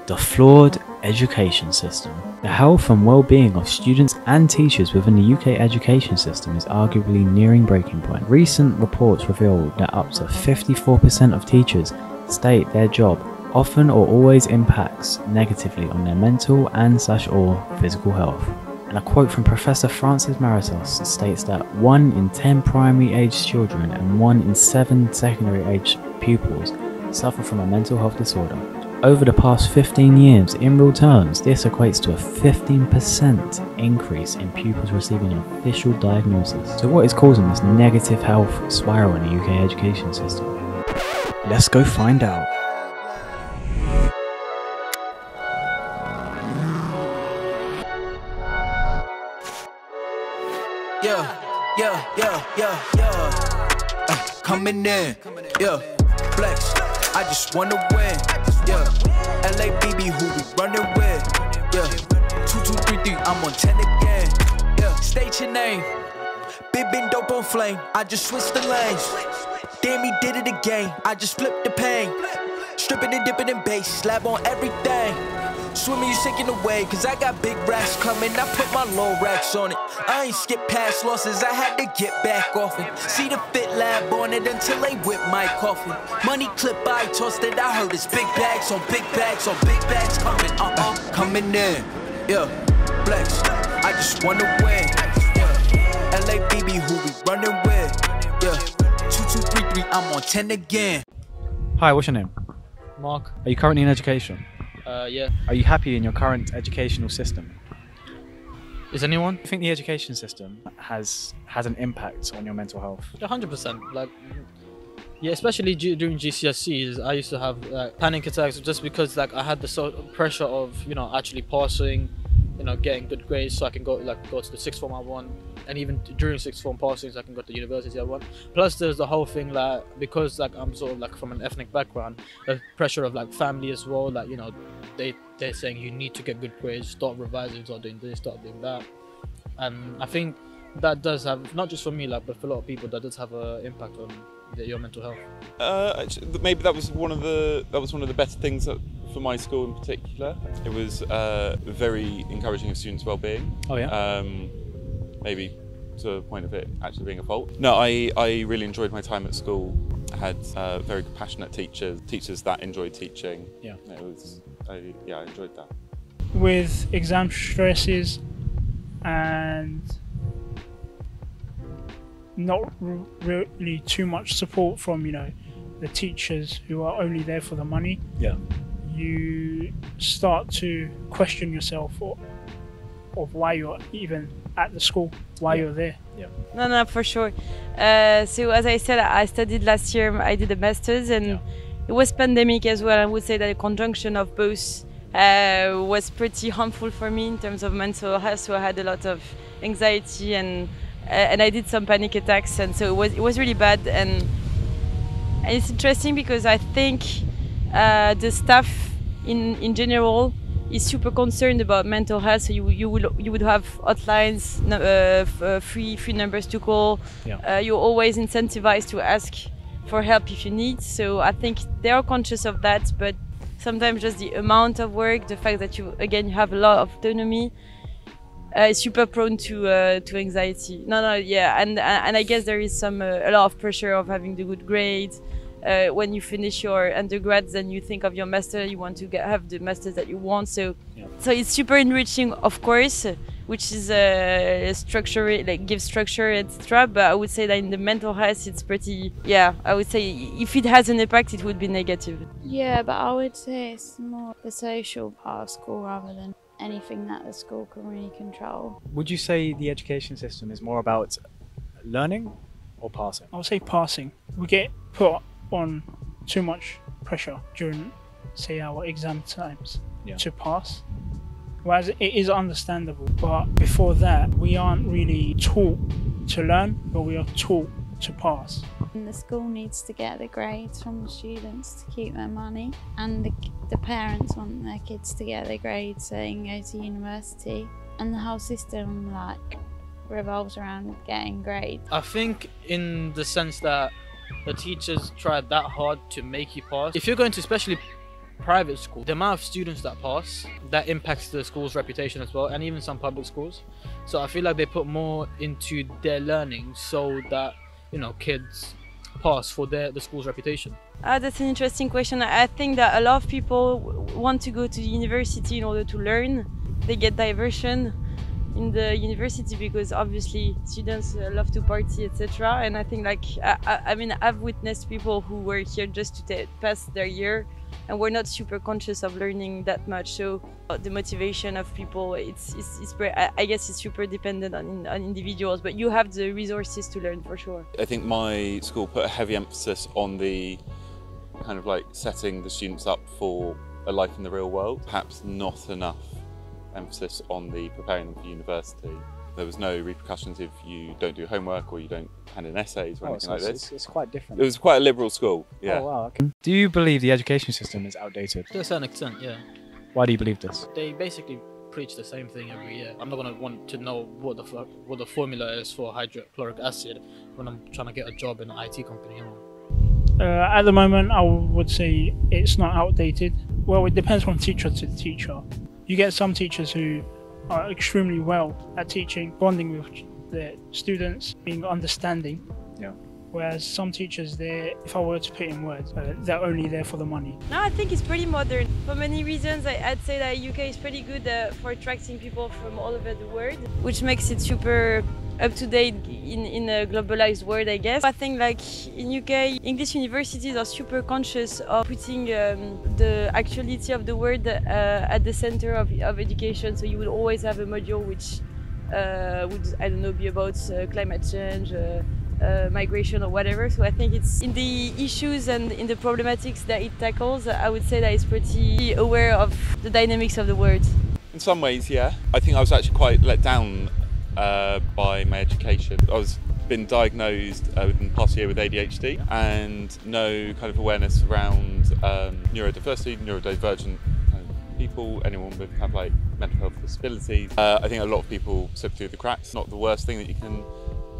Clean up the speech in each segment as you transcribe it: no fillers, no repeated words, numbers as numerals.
The flawed education system. The health and well-being of students and teachers within the UK education system is arguably nearing breaking point. Recent reports reveal that up to 54% of teachers state their job often or always impacts negatively on their mental and/or physical health. And a quote from Professor Francis Maritos states that 1 in 10 primary-aged children and 1 in 7 secondary-aged pupils suffer from a mental health disorder. Over the past 15 years, in real terms, this equates to a 15% increase in pupils receiving an official diagnosis. So what is causing this negative health spiral in the UK education system? Let's go find out. Coming in, flex, I just wanna win, LABB who we running with, 2233, I'm on 10 again, state your name, big dope on flame, I just switched the lanes, damn he did it again, I just flipped the pain, stripping and dipping in bass, slab on everything. Swimming, you sinking away, cause I got big racks coming. I put my low racks on it. I ain't skip past losses, I had to get back off it. See the fit lab on it until they whip my coffin. Money clip, I tossed it, I heard it's big bags on big bags on big bags coming, coming in, flex, I just wanna win, LABB who we running with, 2233, I'm on 10 again. Hi, what's your name? Mark. Are you currently in education? Yeah. Are you happy in your current educational system? Is anyone? Do you think the education system has an impact on your mental health? 100%. Like, yeah, especially during GCSEs, I used to have panic attacks just because like I had the sort of pressure of actually passing, getting good grades so I can go to the sixth form I want, and even during sixth form passing so I can go to the university I want. Plus there's the whole thing because I'm sort of from an ethnic background, the pressure of family as well, they're saying you need to get good grades, start revising, start doing this, start doing that. And I think that does have, not just for me but for a lot of people, that does have an impact on your mental health. Actually, maybe that was one of the better things for my school in particular. It was very encouraging of students' well-being. Oh yeah. Maybe to the point of it actually being a fault. No, I really enjoyed my time at school. I had very passionate teachers that enjoyed teaching. Yeah. I enjoyed that. With exam stresses and not really too much support from the teachers who are only there for the money. Yeah. You start to question yourself of why you're even at the school, why you're there. Yeah. No, for sure. So as I said, I studied last year, I did a master's, and it was pandemic as well. I would say that a conjunction of both was pretty harmful for me in terms of mental health. So I had a lot of anxiety and I did some panic attacks, and so it was really bad. And it's interesting because I think the staff in general is super concerned about mental health. So you would have hotlines, free numbers to call. Yeah. You're always incentivized to ask for help if you need. So I think they are conscious of that, but sometimes just the amount of work, the fact that you have a lot of autonomy, is super prone to anxiety. And I guess there is a lot of pressure of having the good grades. When you finish your undergrads, then you think of your master, you want to have the masters that you want. So it's super enriching, of course, which is structure, gives structure, etc. But I would say that in the mental health, it's pretty, I would say if it has an impact, it would be negative. Yeah, but I would say it's more the social part of school rather than anything that the school can really control. Would you say the education system is more about learning or passing? I would say passing. We get put on too much pressure during, say, our exam times to pass. Whereas it is understandable, but before that, we aren't really taught to learn, but we are taught to pass. And the school needs to get the grades from the students to keep their money, and the parents want their kids to get their grades so they can go to university, and the whole system revolves around getting grades. I think in the sense that the teachers try that hard to make you pass. If you're going to especially private school, the amount of students that pass, that impacts the school's reputation as well, and even some public schools. So I feel like they put more into their learning so that, you know, kids pass for the school's reputation. That's an interesting question. I think that a lot of people want to go to the university in order to learn. They get diversion in the university because obviously students love to party, etc. And I think, like, I mean, I've witnessed people who were here just to pass their year and we're not super conscious of learning that much. So the motivation of people, I guess it's super dependent on individuals, but you have the resources to learn for sure. I think my school put a heavy emphasis on the kind of like setting the students up for a life in the real world, perhaps not enough emphasis on the preparing them for university. There was no repercussions if you don't do homework or you don't hand in essays or anything like this. It's quite different. It was quite a liberal school, yeah. Oh wow. Okay. Do you believe the education system is outdated? To a certain extent, yeah. Why do you believe this? They basically preach the same thing every year. I'm not gonna want to know what the formula is for hydrochloric acid when I'm trying to get a job in an IT company. At the moment, I would say it's not outdated. Well, it depends from teacher to teacher. You get some teachers who are extremely well at teaching, bonding with their students, being understanding. Yeah. Whereas some teachers, if I were to put in words, they're only there for the money. No, I think it's pretty modern. For many reasons, I'd say that UK is pretty good for attracting people from all over the world, which makes it super up-to-date in a globalized world, I guess. I think, like, in UK, English universities are super conscious of putting the actuality of the word at the center of education. So you will always have a module which would, I don't know, be about climate change, migration or whatever. So I think it's in the issues and in the problematics that it tackles, I would say that it's pretty aware of the dynamics of the world. In some ways, yeah. I think I was actually quite let down by my education. I was been diagnosed within the past year with ADHD and no kind of awareness around neurodiversity, neurodivergent kind of people, anyone with kind of like mental health disabilities. I think a lot of people slip through the cracks. Not the worst thing that you can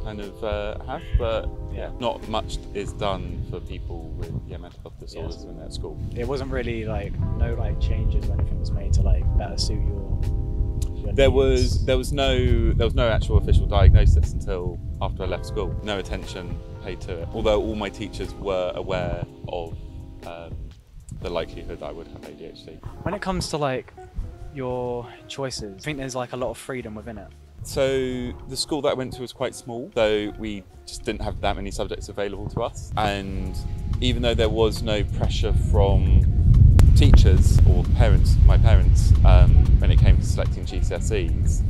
kind of have, but yeah, not much is done for people with mental health disorders when they're at school. It wasn't really like no changes or anything was made to like better suit your There was no actual official diagnosis until after I left school. No attention paid to it. Although all my teachers were aware of the likelihood that I would have ADHD. When it comes to like your choices, I think there's like a lot of freedom within it. So the school that I went to was quite small, so we just didn't have that many subjects available to us. And even though there was no pressure from teachers or parents, my parents, when it came to selecting GCSEs,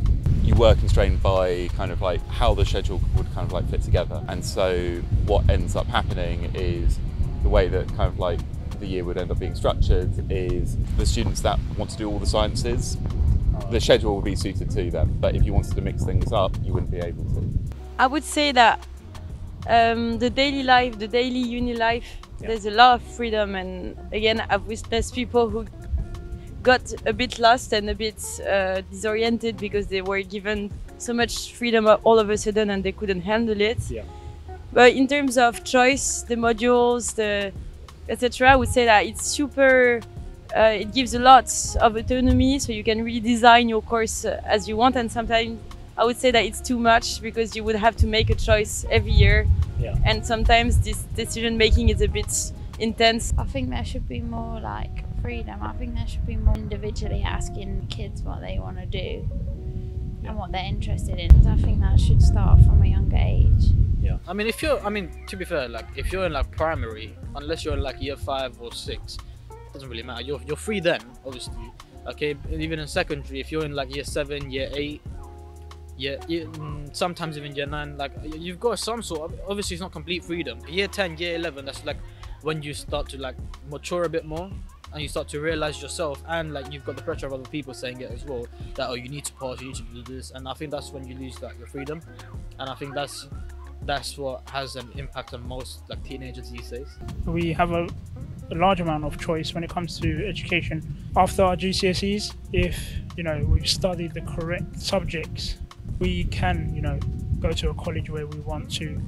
you were constrained by kind of like how the schedule would kind of like fit together. And so what ends up happening is the way that kind of like the year would end up being structured is the students that want to do all the sciences, the schedule will be suited to them. But if you wanted to mix things up, you wouldn't be able to. I would say that the daily life, the daily uni life, there's a lot of freedom, and again, I've witnessed people who got a bit lost and a bit disoriented because they were given so much freedom all of a sudden and they couldn't handle it. Yeah. But in terms of choice, the modules, etc., I would say that it's super. It gives a lot of autonomy, so you can really design your course as you want. And sometimes I would say that it's too much because you would have to make a choice every year. Yeah. And sometimes this decision making is a bit intense. I think there should be more like freedom. I think there should be more individually asking kids what they want to do and what they're interested in. I think that should start from a younger age. Yeah. I mean, to be fair, like if you're in like primary, unless you're in like year 5 or 6, it doesn't really matter. You're free then, obviously. Okay, even in secondary, if you're in like year 7, year 8. Sometimes even year 9, like you've got some sort of, obviously it's not complete freedom. Year 10, year 11, that's like when you start to like mature a bit more and you start to realize yourself, and like you've got the pressure of other people saying it as well, that you need to pass, you need to do this, and I think that's when you lose like your freedom. And I think that's what has an impact on most like teenagers these days. We have a large amount of choice when it comes to education. After our GCSEs, if we've studied the correct subjects, we can, go to a college where we want to,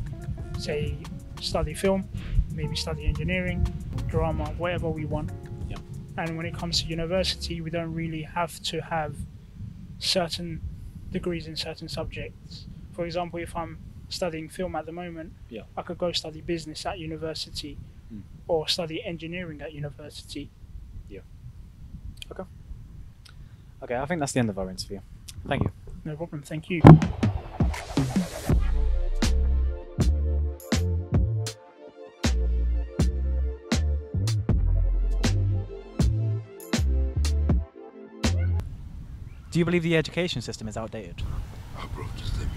say, study film, maybe study engineering, drama, whatever we want. Yeah. And when it comes to university, we don't really have to have certain degrees in certain subjects. For example, if I'm studying film at the moment, Yeah. I could go study business at university or study engineering at university. Yeah. Okay, I think that's the end of our interview. Thank you. No problem, thank you. Do you believe the education system is outdated? Oh, bro, just let me